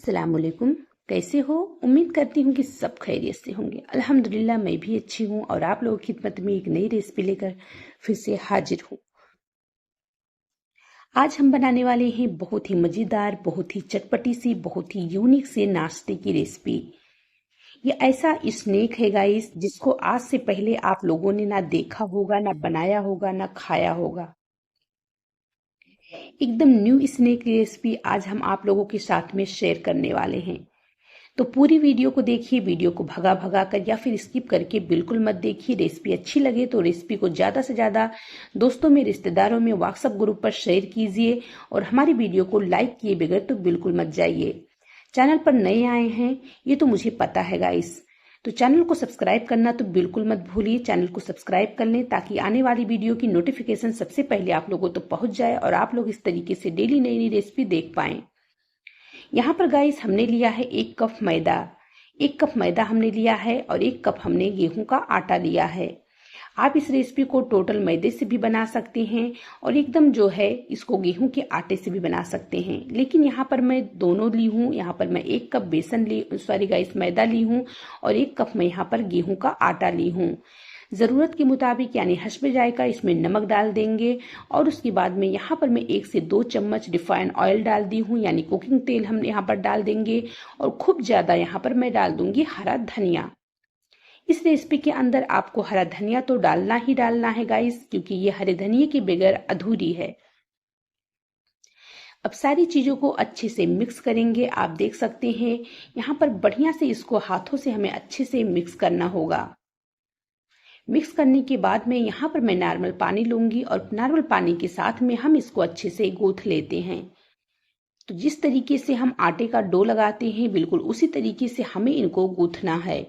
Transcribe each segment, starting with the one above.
अस्सलामुअलैकुम। कैसे हो? उम्मीद करती हूँ कि सब खैरियत से होंगे। अल्हम्दुलिल्लाह मैं भी अच्छी हूँ और आप लोगों की खिदमत में एक नई रेसिपी लेकर फिर से हाजिर हूँ। आज हम बनाने वाले हैं बहुत ही मज़ेदार, बहुत ही चटपटी सी, बहुत ही यूनिक से नाश्ते की रेसिपी। ये ऐसा स्नैक है गाइस जिसको आज से पहले आप लोगों ने ना देखा होगा, ना बनाया होगा, ना खाया होगा। एकदम न्यू स्नैक रेसिपी आज हम आप लोगों के साथ में शेयर करने वाले हैं। तो पूरी वीडियो को देखिए, वीडियो को भगा भगा कर या फिर स्किप करके बिल्कुल मत देखिए। रेसिपी अच्छी लगे तो रेसिपी को ज़्यादा से ज़्यादा दोस्तों में, रिश्तेदारों में, व्हाट्सएप ग्रुप पर शेयर कीजिए और हमारी वीडियो को लाइक किए बगैर तो बिल्कुल मत जाइए। चैनल पर नए आए हैं ये तो मुझे पता है गाइस, तो चैनल को सब्सक्राइब करना तो बिल्कुल मत भूलिए। चैनल को सब्सक्राइब कर लें ताकि आने वाली वीडियो की नोटिफिकेशन सबसे पहले आप लोगों तक पहुंच जाए और आप लोग इस तरीके से डेली नई नई रेसिपी देख पाएं। यहाँ पर गाइस हमने लिया है 1 कप मैदा। 1 कप मैदा हमने लिया है और 1 कप हमने गेहूं का आटा लिया है। आप इस रेसिपी को टोटल मैदे से भी बना सकते हैं और एकदम जो है इसको गेहूं के आटे से भी बना सकते हैं, लेकिन यहाँ पर मैं दोनों ली हूँ। यहाँ पर मैं 1 कप मैदा ली हूँ और 1 कप मैं यहाँ पर गेहूं का आटा ली हूँ। ज़रूरत के मुताबिक यानी हस्बे जायका इसमें नमक डाल देंगे और उसके बाद में यहाँ पर मैं 1 से 2 चम्मच रिफाइंड ऑयल डाल दी हूँ, यानी कुकिंग तेल हम यहाँ पर डाल देंगे और खूब ज़्यादा यहाँ पर मैं डाल दूंगी हरा धनिया। इस रेसिपी के अंदर आपको हरा धनिया तो डालना ही डालना है गाइस, क्योंकि ये हरे धनिये के बगैर अधूरी है। अब सारी चीज़ों को अच्छे से मिक्स करेंगे। आप देख सकते हैं यहाँ पर बढ़िया से इसको हाथों से हमें अच्छे से मिक्स करना होगा। मिक्स करने के बाद में यहाँ पर मैं नॉर्मल पानी लूंगी और नॉर्मल पानी के साथ में हम इसको अच्छे से गूंथ लेते हैं। तो जिस तरीके से हम आटे का डो लगाते हैं बिल्कुल उसी तरीके से हमें इनको गूंथना है।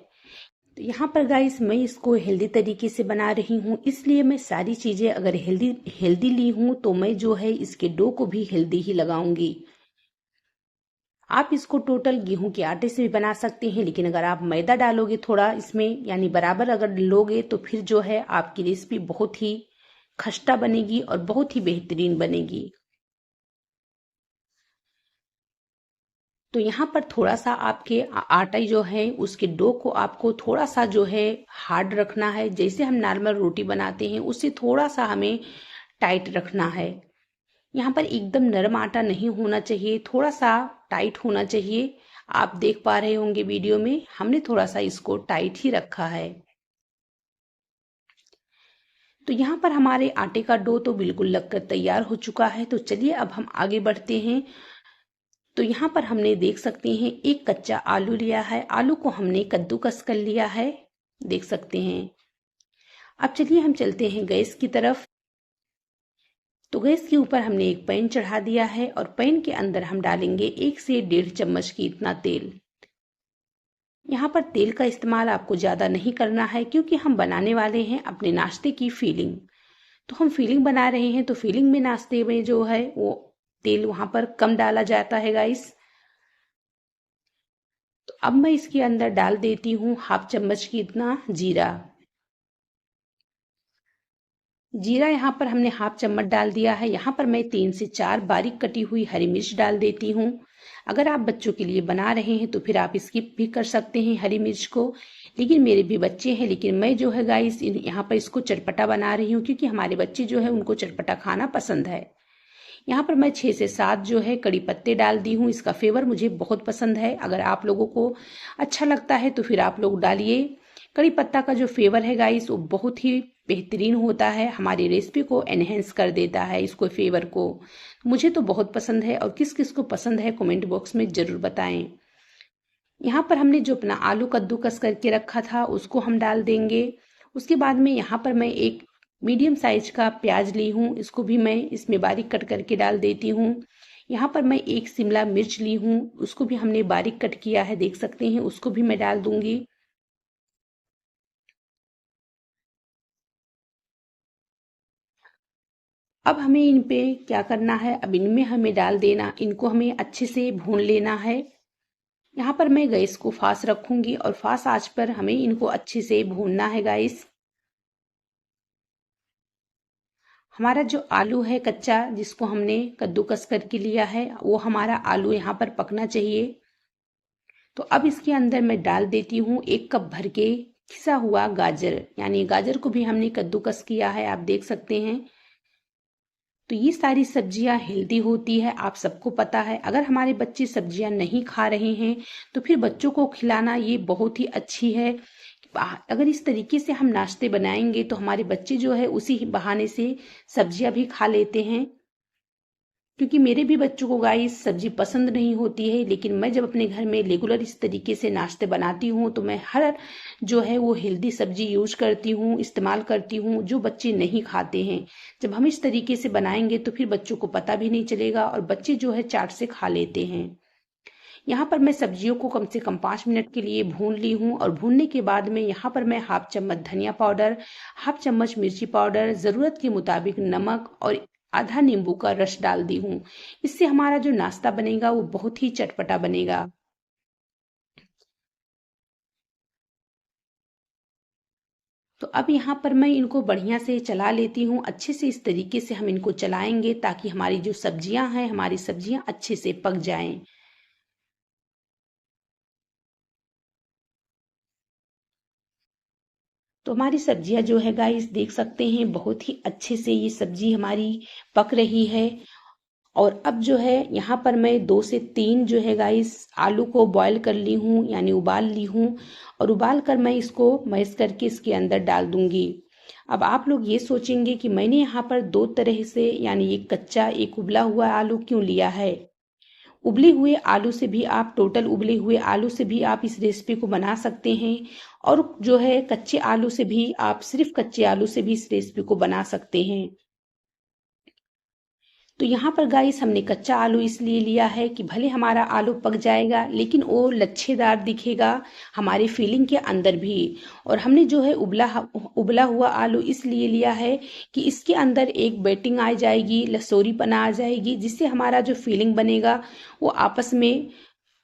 तो यहाँ पर गाइस मैं इसको हेल्दी तरीके से बना रही हूँ, इसलिए मैं सारी चीज़ें अगर हेल्दी ली हूँ तो मैं जो है इसके डो को भी हेल्दी ही लगाऊंगी। आप इसको टोटल गेहूं के आटे से भी बना सकते हैं, लेकिन अगर आप मैदा डालोगे थोड़ा इसमें यानी बराबर अगर लोगे तो फिर जो है आपकी रेसिपी बहुत ही खस्ता बनेगी और बहुत ही बेहतरीन बनेगी। तो यहाँ पर थोड़ा सा आपके आटा जो है उसके डो को आपको थोड़ा सा जो है हार्ड रखना है। जैसे हम नॉर्मल रोटी बनाते हैं उससे थोड़ा सा हमें टाइट रखना है। यहाँ पर एकदम नरम आटा नहीं होना चाहिए, थोड़ा सा टाइट होना चाहिए। आप देख पा रहे होंगे वीडियो में हमने थोड़ा सा इसको टाइट ही रखा है। तो यहाँ पर हमारे आटे का डो तो बिल्कुल लगकर तैयार हो चुका है। तो चलिए अब हम आगे बढ़ते हैं। तो यहाँ पर हमने देख सकते हैं 1 कच्चा आलू लिया है। आलू को हमने कद्दूकस कर लिया है, देख सकते हैं। अब चलिए हम चलते हैं गैस की तरफ। तो गैस के ऊपर हमने एक पैन चढ़ा दिया है और पैन के अंदर हम डालेंगे 1 से 1.5 चम्मच की इतना तेल। यहाँ पर तेल का इस्तेमाल आपको ज़्यादा नहीं करना है क्योंकि हम बनाने वाले हैं अपने नाश्ते की फीलिंग। तो हम फीलिंग बना रहे हैं तो फीलिंग में नाश्ते में जो है वो तेल वहाँ पर कम डाला जाता है गाइस। तो अब मैं इसके अंदर डाल देती हूँ 1/2 चम्मच की इतना जीरा। जीरा यहाँ पर हमने 1/2 चम्मच डाल दिया है। यहाँ पर मैं 3 से 4 बारीक कटी हुई हरी मिर्च डाल देती हूँ। अगर आप बच्चों के लिए बना रहे हैं तो फिर आप स्किप भी कर सकते हैं हरी मिर्च को, लेकिन मेरे भी बच्चे हैं, लेकिन मैं जो है गाइस यहाँ पर इसको चटपटा बना रही हूँ क्योंकि हमारे बच्चे जो है उनको चटपटा खाना पसंद है। यहाँ पर मैं 6 से 7 जो है कड़ी पत्ते डाल दी हूँ। इसका फ्लेवर मुझे बहुत पसंद है। अगर आप लोगों को अच्छा लगता है तो फिर आप लोग डालिए। कड़ी पत्ता का जो फ्लेवर है गाइस वो बहुत ही बेहतरीन होता है, हमारी रेसिपी को एनहेंस कर देता है इसको फ्लेवर को। मुझे तो बहुत पसंद है और किस किस को पसंद है कमेंट बॉक्स में ज़रूर बताएं। यहाँ पर हमने जो अपना आलू कद्दूकस करके रखा था उसको हम डाल देंगे। उसके बाद में यहाँ पर मैं एक मीडियम साइज का प्याज ली हूँ, इसको भी मैं इसमें बारीक कट करके डाल देती हूँ। यहाँ पर मैं एक शिमला मिर्च ली हूँ, उसको भी हमने बारीक कट किया है, देख सकते हैं, उसको भी मैं डाल दूंगी। अब हमें इन पे क्या करना है, अब इनमें हमें डाल देना, इनको हमें अच्छे से भून लेना है। यहाँ पर मैं गैस को फास्ट रखूंगी और फास्ट आंच पर हमें इनको अच्छे से भूनना है गाइस। हमारा जो आलू है कच्चा जिसको हमने कद्दूकस करके लिया है वो हमारा आलू यहाँ पर पकना चाहिए। तो अब इसके अंदर मैं डाल देती हूँ 1 कप भर के घिसा हुआ गाजर, यानी गाजर को भी हमने कद्दूकस किया है, आप देख सकते हैं। तो ये सारी सब्जियां हेल्दी होती है, आप सबको पता है। अगर हमारे बच्चे सब्जियां नहीं खा रहे हैं तो फिर बच्चों को खिलाना ये बहुत ही अच्छी है। अगर इस तरीके से हम नाश्ते बनाएंगे तो हमारे बच्चे जो है उसी बहाने से सब्जियां भी खा लेते हैं। क्योंकि मेरे भी बच्चों को गाइस सब्जी पसंद नहीं होती है, लेकिन मैं जब अपने घर में रेगुलर इस तरीके से नाश्ते बनाती हूँ तो मैं हर जो है वो हेल्दी सब्जी यूज करती हूँ, इस्तेमाल करती हूँ, जो बच्चे नहीं खाते हैं। जब हम इस तरीके से बनाएंगे तो फिर बच्चों को पता भी नहीं चलेगा और बच्चे जो है चाट से खा लेते हैं। यहाँ पर मैं सब्जियों को कम से कम 5 मिनट के लिए भून ली हूँ और भूनने के बाद में यहाँ पर मैं हाफ चम्मच धनिया पाउडर, हाफ चम्मच मिर्ची पाउडर, ज़रूरत के मुताबिक नमक और आधा नींबू का रस डाल दी हूँ। इससे हमारा जो नाश्ता बनेगा वो बहुत ही चटपटा बनेगा। तो अब यहाँ पर मैं इनको बढ़िया से चला लेती हूँ। अच्छे से इस तरीके से हम इनको चलाएंगे ताकि हमारी जो सब्जियां हैं, हमारी सब्जियां अच्छे से पक जाएं। तो हमारी सब्जियां जो है गाइस देख सकते हैं बहुत ही अच्छे से ये सब्जी हमारी पक रही है। और अब जो है यहाँ पर मैं 2 से 3 जो है गाइस आलू को बॉईल कर ली हूँ, यानी उबाल ली हूँ। और उबाल कर मैं इसको मैश करके इसके अंदर डाल दूंगी। अब आप लोग ये सोचेंगे कि मैंने यहाँ पर 2 तरह से, यानी एक कच्चा एक उबला हुआ आलू क्यों लिया है। उबले हुए आलू से भी आप, टोटल उबले हुए आलू से भी आप इस रेसिपी को बना सकते हैं। और जो है कच्चे आलू से भी आप, सिर्फ कच्चे आलू से भी इस रेसिपी को बना सकते हैं। तो यहाँ पर गाइस हमने कच्चा आलू इसलिए लिया है कि भले हमारा आलू पक जाएगा लेकिन वो लच्छेदार दिखेगा हमारी फीलिंग के अंदर भी। और हमने जो है उबला हुआ आलू इसलिए लिया है कि इसके अंदर एक बेटिंग आ जाएगी, लसोरीपना आ जाएगी, जिससे हमारा जो फीलिंग बनेगा वो आपस में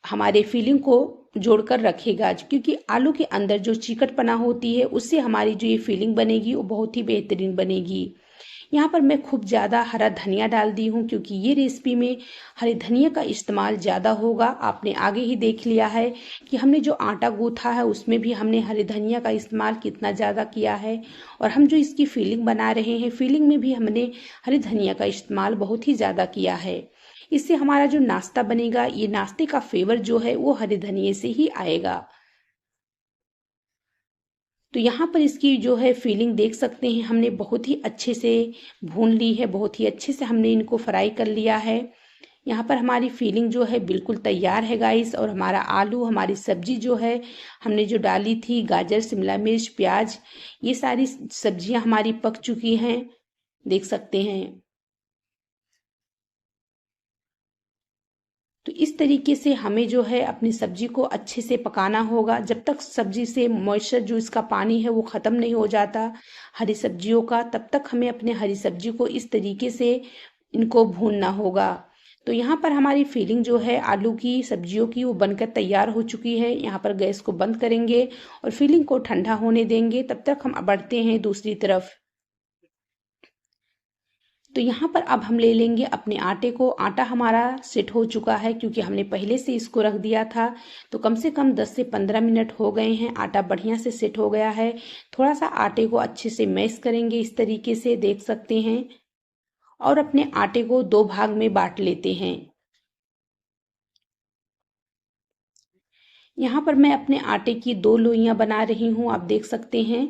हमारे फीलिंग को जोड़कर रखेगा। क्योंकि आलू के अंदर जो चिकटपना होती है उससे हमारी जो ये फीलिंग बनेगी वो बहुत ही बेहतरीन बनेगी। यहाँ पर मैं खूब ज़्यादा हरा धनिया डाल दी हूँ क्योंकि ये रेसिपी में हरे धनिया का इस्तेमाल ज़्यादा होगा। आपने आगे ही देख लिया है कि हमने जो आटा गूथा है उसमें भी हमने हरे धनिया का इस्तेमाल कितना ज़्यादा किया है। और हम जो इसकी फीलिंग बना रहे हैं, फीलिंग में भी हमने हरे धनिया का इस्तेमाल बहुत ही ज़्यादा किया है। इससे हमारा जो नाश्ता बनेगा, ये नाश्ते का फ्लेवर जो है वो हरे धनिये से ही आएगा। तो यहाँ पर इसकी जो है फीलिंग देख सकते हैं, हमने बहुत ही अच्छे से भून ली है, बहुत ही अच्छे से हमने इनको फ्राई कर लिया है। यहाँ पर हमारी फीलिंग जो है बिल्कुल तैयार है गाइस। और हमारा आलू, हमारी सब्जी जो है हमने जो डाली थी, गाजर, शिमला मिर्च, प्याज, ये सारी सब्जियां हमारी पक चुकी हैं, देख सकते हैं। तो इस तरीके से हमें जो है अपनी सब्जी को अच्छे से पकाना होगा जब तक सब्जी से मॉइस्चर, जो इसका पानी है वो ख़त्म नहीं हो जाता हरी सब्जियों का, तब तक हमें अपने हरी सब्जी को इस तरीके से इनको भूनना होगा। तो यहाँ पर हमारी फीलिंग जो है आलू की सब्जियों की वो बनकर तैयार हो चुकी है। यहाँ पर गैस को बंद करेंगे और फीलिंग को ठंडा होने देंगे। तब तक हम बढ़ते हैं दूसरी तरफ। तो यहाँ पर अब हम ले लेंगे अपने आटे को। आटा हमारा सेट हो चुका है क्योंकि हमने पहले से इसको रख दिया था। तो कम से कम 10 से 15 मिनट हो गए हैं, आटा बढ़िया से सेट हो गया है। थोड़ा सा आटे को अच्छे से मैश करेंगे, इस तरीके से देख सकते हैं। और अपने आटे को 2 भाग में बांट लेते हैं। यहाँ पर मैं अपने आटे की 2 लोइयां बना रही हूँ, आप देख सकते हैं।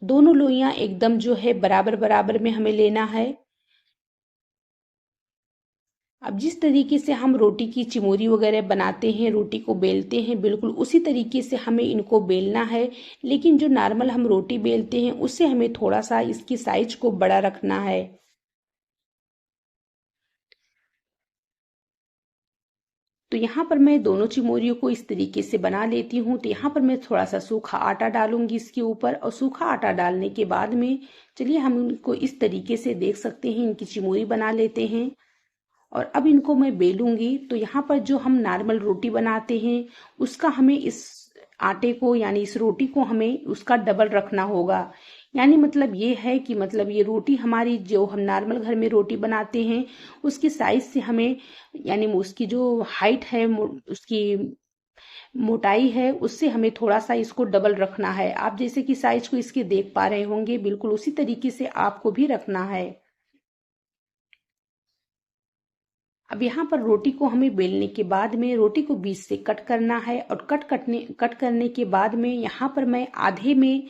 दोनों लोइयां एकदम जो है बराबर बराबर में हमें लेना है। अब जिस तरीके से हम रोटी की चिमोरी वगैरह बनाते हैं, रोटी को बेलते हैं, बिल्कुल उसी तरीके से हमें इनको बेलना है। लेकिन जो नॉर्मल हम रोटी बेलते हैं उससे हमें थोड़ा सा इसकी साइज को बड़ा रखना है। तो यहाँ पर मैं दोनों चिमोरियों को इस तरीके से बना लेती हूँ। तो यहाँ पर मैं थोड़ा सा सूखा आटा डालूंगी इसके ऊपर। और सूखा आटा डालने के बाद में चलिए हम इनको इस तरीके से देख सकते हैं, इनकी चिमोरी बना लेते हैं। और अब इनको मैं बेलूंगी। तो यहाँ पर जो हम नॉर्मल रोटी बनाते हैं उसका हमें इस आटे को, यानी इस रोटी को हमें उसका डबल रखना होगा। यानी मतलब ये है कि मतलब ये रोटी हमारी, जो हम नॉर्मल घर में रोटी बनाते हैं उसकी साइज से हमें, यानी उसकी जो हाइट है, उसकी मोटाई है उससे हमें थोड़ा सा इसको डबल रखना है। आप जैसे कि साइज को इसके देख पा रहे होंगे, बिल्कुल उसी तरीके से आपको भी रखना है। अब यहाँ पर रोटी को हमें बेलने के बाद में रोटी को बीच से कट करना है, और कट करने के बाद में यहाँ पर मैं आधे में,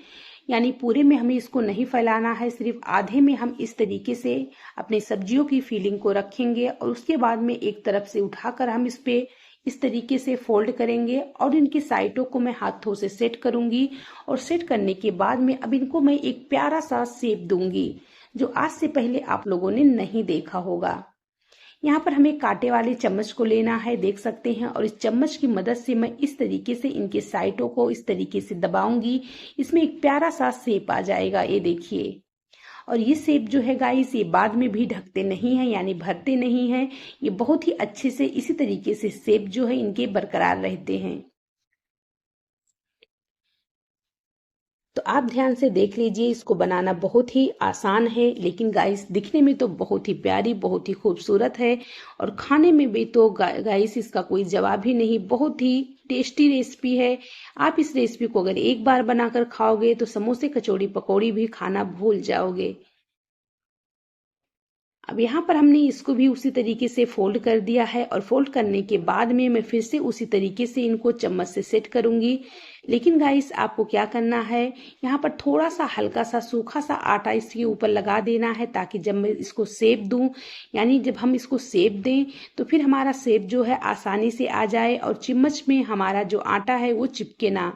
यानी पूरे में हमें इसको नहीं फैलाना है, सिर्फ आधे में हम इस तरीके से अपनी सब्जियों की फीलिंग को रखेंगे, और उसके बाद में एक तरफ से उठाकर हम इस पे इस तरीके से फोल्ड करेंगे, और इनकी साइडों को मैं हाथों से सेट करूंगी। और सेट करने के बाद में अब इनको मैं एक प्यारा सा शेप दूंगी, जो आज से पहले आप लोगों ने नहीं देखा होगा। यहाँ पर हमें कांटे वाले चम्मच को लेना है, देख सकते हैं, और इस चम्मच की मदद से मैं इस तरीके से इनके साइडों को इस तरीके से दबाऊंगी। इसमें एक प्यारा सा शेप आ जाएगा, ये देखिए। और ये शेप जो है गाइस, ये बाद में भी ढकते नहीं है, यानी भरते नहीं है। ये बहुत ही अच्छे से इसी तरीके से शेप जो है इनके बरकरार रहते हैं। तो आप ध्यान से देख लीजिए, इसको बनाना बहुत ही आसान है, लेकिन गाइस दिखने में तो बहुत ही प्यारी, बहुत ही खूबसूरत है, और खाने में भी तो गाइस इसका कोई जवाब ही नहीं। बहुत ही टेस्टी रेसिपी है। आप इस रेसिपी को अगर एक बार बनाकर खाओगे तो समोसे, कचौड़ी, पकौड़ी भी खाना भूल जाओगे। अब यहाँ पर हमने इसको भी उसी तरीके से फोल्ड कर दिया है, और फोल्ड करने के बाद में मैं फिर से उसी तरीके से इनको चम्मच से सेट करूंगी। लेकिन गाइस आपको क्या करना है, यहाँ पर थोड़ा सा हल्का सा सूखा सा आटा इसके ऊपर लगा देना है, ताकि जब मैं इसको सेप दूं, यानी जब हम इसको सेप दें तो फिर हमारा सेप जो है आसानी से आ जाए, और चम्मच में हमारा जो आटा है वो चिपके ना।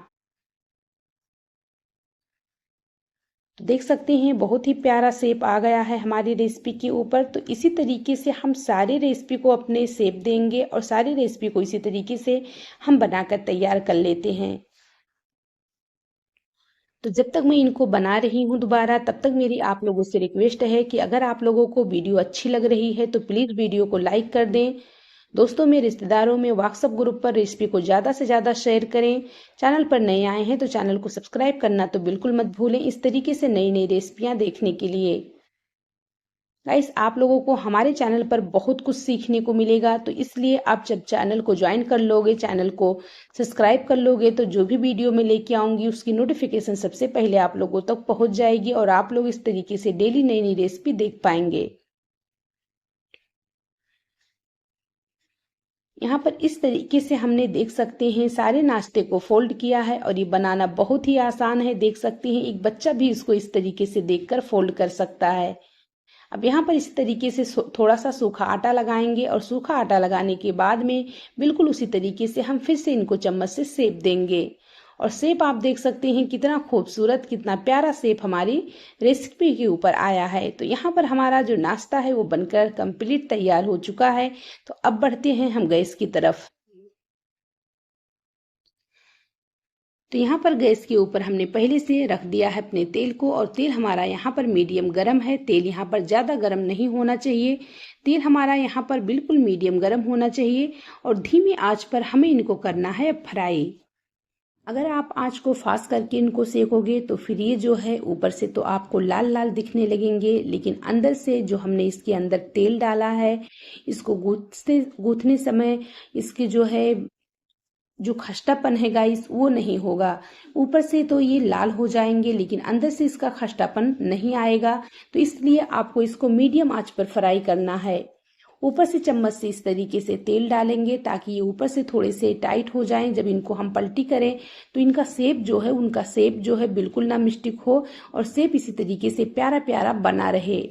देख सकते हैं बहुत ही प्यारा शेप आ गया है हमारी रेसिपी के ऊपर। तो इसी तरीके से हम सारी रेसिपी को अपने शेप देंगे, और सारी रेसिपी को इसी तरीके से हम बनाकर तैयार कर लेते हैं। तो जब तक मैं इनको बना रही हूँ दोबारा, तब तक मेरी आप लोगों से रिक्वेस्ट है कि अगर आप लोगों को वीडियो अच्छी लग रही है तो प्लीज़ वीडियो को लाइक कर दें। दोस्तों में, रिश्तेदारों में, व्हाट्सएप ग्रुप पर रेसिपी को ज़्यादा से ज़्यादा शेयर करें। चैनल पर नए आए हैं तो चैनल को सब्सक्राइब करना तो बिल्कुल मत भूलें, इस तरीके से नई नई रेसिपियाँ देखने के लिए। गाइस आप लोगों को हमारे चैनल पर बहुत कुछ सीखने को मिलेगा, तो इसलिए आप जब चैनल को ज्वाइन कर लोगे, चैनल को सब्सक्राइब कर लोगे, तो जो भी वीडियो मैं लेके आऊंगी उसकी नोटिफिकेशन सबसे पहले आप लोगों तक पहुंच जाएगी, और आप लोग इस तरीके से डेली नई नई रेसिपी देख पाएंगे। यहाँ पर इस तरीके से हमने, देख सकते हैं, सारे नाश्ते को फोल्ड किया है, और ये बनाना बहुत ही आसान है। देख सकते हैं एक बच्चा भी इसको इस तरीके से देखकर फोल्ड कर सकता है। अब यहाँ पर इस तरीके से थोड़ा सा सूखा आटा लगाएंगे, और सूखा आटा लगाने के बाद में बिल्कुल उसी तरीके से हम फिर से इनको चम्मच से सेप देंगे। और सेप आप देख सकते हैं कितना खूबसूरत, कितना प्यारा सेप हमारी रेसिपी के ऊपर आया है। तो यहाँ पर हमारा जो नाश्ता है वो बनकर कंप्लीट तैयार हो चुका है। तो अब बढ़ते हैं हम गैस की तरफ। तो यहाँ पर गैस के ऊपर हमने पहले से रख दिया है अपने तेल को, और तेल हमारा यहाँ पर मीडियम गरम है। तेल यहाँ पर ज़्यादा गरम नहीं होना चाहिए, तेल हमारा यहाँ पर बिल्कुल मीडियम गरम होना चाहिए, और धीमी आंच पर हमें इनको करना है फ्राई। अगर आप आंच को फास्ट करके इनको सेकोगे तो फिर ये जो है ऊपर से तो आपको लाल लाल दिखने लगेंगे, लेकिन अंदर से जो हमने इसके अंदर तेल डाला है, इसको गूंथने समय इसके जो खस्तापन है गाइस वो नहीं होगा। ऊपर से तो ये लाल हो जाएंगे, लेकिन अंदर से इसका खस्तापन नहीं आएगा। तो इसलिए आपको इसको मीडियम आंच पर फ्राई करना है। ऊपर से चम्मच से इस तरीके से तेल डालेंगे, ताकि ये ऊपर से थोड़े से टाइट हो जाएं। जब इनको हम पलटी करें तो इनका शेप जो है, उनका शेप जो है बिल्कुल ना मिस्टेक हो, और शेप इसी तरीके से प्यारा प्यारा बना रहे।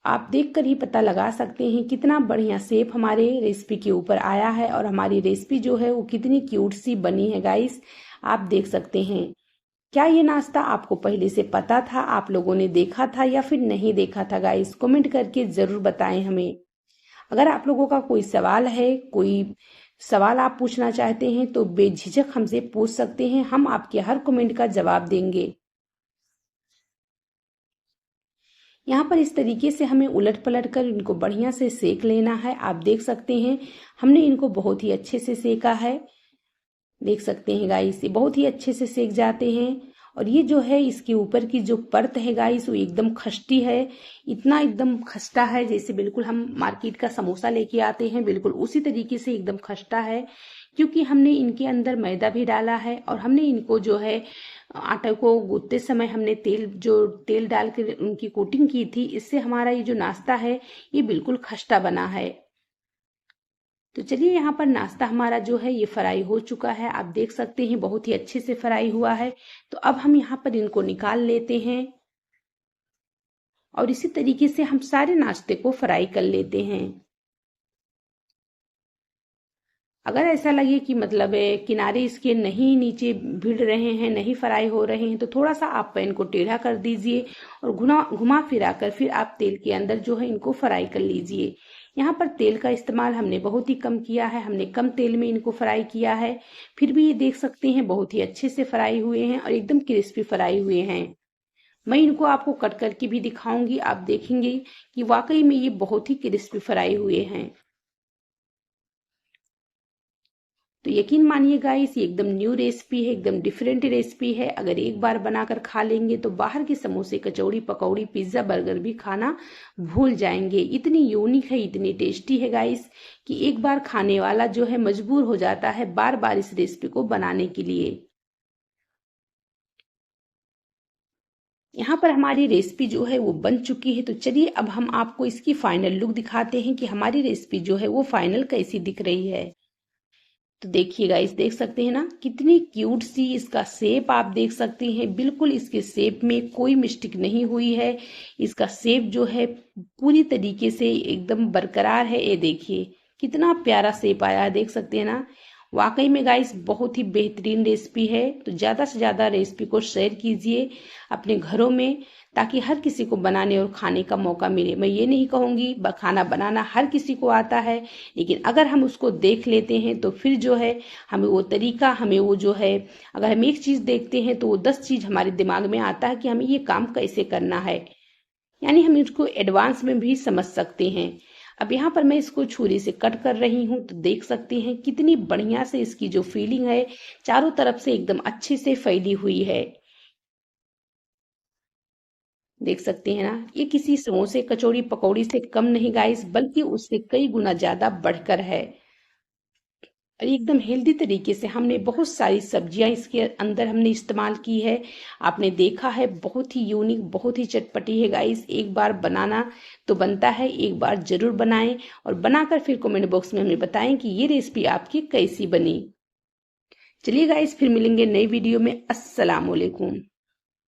आप देखकर ही पता लगा सकते हैं कितना बढ़िया शेप हमारे रेसिपी के ऊपर आया है, और हमारी रेसिपी जो है वो कितनी क्यूट सी बनी है गाइस, आप देख सकते हैं। क्या ये नाश्ता आपको पहले से पता था, आप लोगों ने देखा था या फिर नहीं देखा था गाइस? कमेंट करके जरूर बताएं हमें। अगर आप लोगों का कोई सवाल है, कोई सवाल आप पूछना चाहते हैं तो बेझिझक हमसे पूछ सकते हैं, हम आपके हर कमेंट का जवाब देंगे। यहाँ पर इस तरीके से हमें उलट पलट कर इनको बढ़िया से सेक लेना है। आप देख सकते हैं हमने इनको बहुत ही अच्छे से सेका है। देख सकते हैं गाइस, ये बहुत ही अच्छे से सेक जाते हैं, और ये जो है इसके ऊपर की जो परत है गाइस वो एकदम खस्ती है, इतना एकदम खस्ता है जैसे बिल्कुल हम मार्केट का समोसा लेके आते हैं, बिल्कुल उसी तरीके से एकदम खस्ता है। क्योंकि हमने इनके अंदर मैदा भी डाला है और हमने इनको जो है आटा को गूंथते समय हमने तेल डाल कर उनकी कोटिंग की थी, इससे हमारा ये जो नाश्ता है ये बिल्कुल खस्ता बना है। तो चलिए यहाँ पर नाश्ता हमारा जो है ये फ्राई हो चुका है, आप देख सकते हैं बहुत ही अच्छे से फ्राई हुआ है। तो अब हम यहाँ पर इनको निकाल लेते हैं और इसी तरीके से हम सारे नाश्ते को फ्राई कर लेते हैं। अगर ऐसा लगे कि मतलब किनारे इसके नहीं नीचे भिड़ रहे हैं, नहीं फ्राई हो रहे हैं, तो थोड़ा सा आप पैन को टेढ़ा कर दीजिए और घुमा फिरा कर फिर आप तेल के अंदर जो है इनको फ्राई कर लीजिए। यहाँ पर तेल का इस्तेमाल हमने बहुत ही कम किया है, हमने कम तेल में इनको फ्राई किया है। फिर भी ये देख सकते हैं बहुत ही अच्छे से फ्राई हुए हैं और एकदम क्रिस्पी फ्राई हुए हैं। मैं इनको आपको कट करके भी दिखाऊंगी, आप देखेंगे कि वाकई में ये बहुत ही क्रिस्पी फ्राई हुए हैं। तो यकीन मानिए गाइस ये एकदम न्यू रेसिपी है, एकदम डिफरेंट रेसिपी है। अगर एक बार बनाकर खा लेंगे तो बाहर के समोसे, कचौड़ी, पकौड़ी, पिज्जा, बर्गर भी खाना भूल जाएंगे। इतनी यूनिक है, इतनी टेस्टी है गाइस कि एक बार खाने वाला जो है मजबूर हो जाता है बार बार इस रेसिपी को बनाने के लिए। यहाँ पर हमारी रेसिपी जो है वो बन चुकी है। तो चलिए अब हम आपको इसकी फाइनल लुक दिखाते हैं कि हमारी रेसिपी जो है वो फाइनल कैसी दिख रही है। तो देखिए गाइस, देख सकते हैं ना कितनी क्यूट सी इसका शेप आप देख सकते हैं। बिल्कुल इसके शेप में कोई मिस्टेक नहीं हुई है, इसका शेप जो है पूरी तरीके से एकदम बरकरार है। ये देखिए कितना प्यारा शेप आया है, देख सकते हैं ना। वाकई में गाइस बहुत ही बेहतरीन रेसिपी है। तो ज़्यादा से ज़्यादा रेसिपी को शेयर कीजिए अपने घरों में, ताकि हर किसी को बनाने और खाने का मौका मिले। मैं ये नहीं कहूँगी खाना बनाना हर किसी को आता है, लेकिन अगर हम उसको देख लेते हैं तो फिर जो है हमें वो तरीका, हमें वो जो है, अगर हम एक चीज़ देखते हैं तो वो 10 चीज़ हमारे दिमाग में आता है कि हमें ये काम कैसे करना है, यानी हम इसको एडवांस में भी समझ सकते हैं। अब यहाँ पर मैं इसको छुरी से कट कर रही हूँ, तो देख सकते हैं कितनी बढ़िया से इसकी जो फीलिंग है चारों तरफ से एकदम अच्छे से फैली हुई है। देख सकते हैं ना, ये किसी समोसे, कचौड़ी, पकौड़ी से कम नहीं गाइस, बल्कि उससे कई गुना ज्यादा बढ़कर है। और एकदम हेल्दी तरीके से हमने बहुत सारी सब्जियां इसके अंदर हमने इस्तेमाल की है। आपने देखा है बहुत ही यूनिक, बहुत ही चटपटी है गाइस। एक बार बनाना तो बनता है, एक बार जरूर बनाएं और बनाकर फिर कमेंट बॉक्स में हमें बताएं कि ये रेसिपी आपकी कैसी बनी। चलिए गाइस, फिर मिलेंगे नई वीडियो में। अस्सलाम वालेकुम।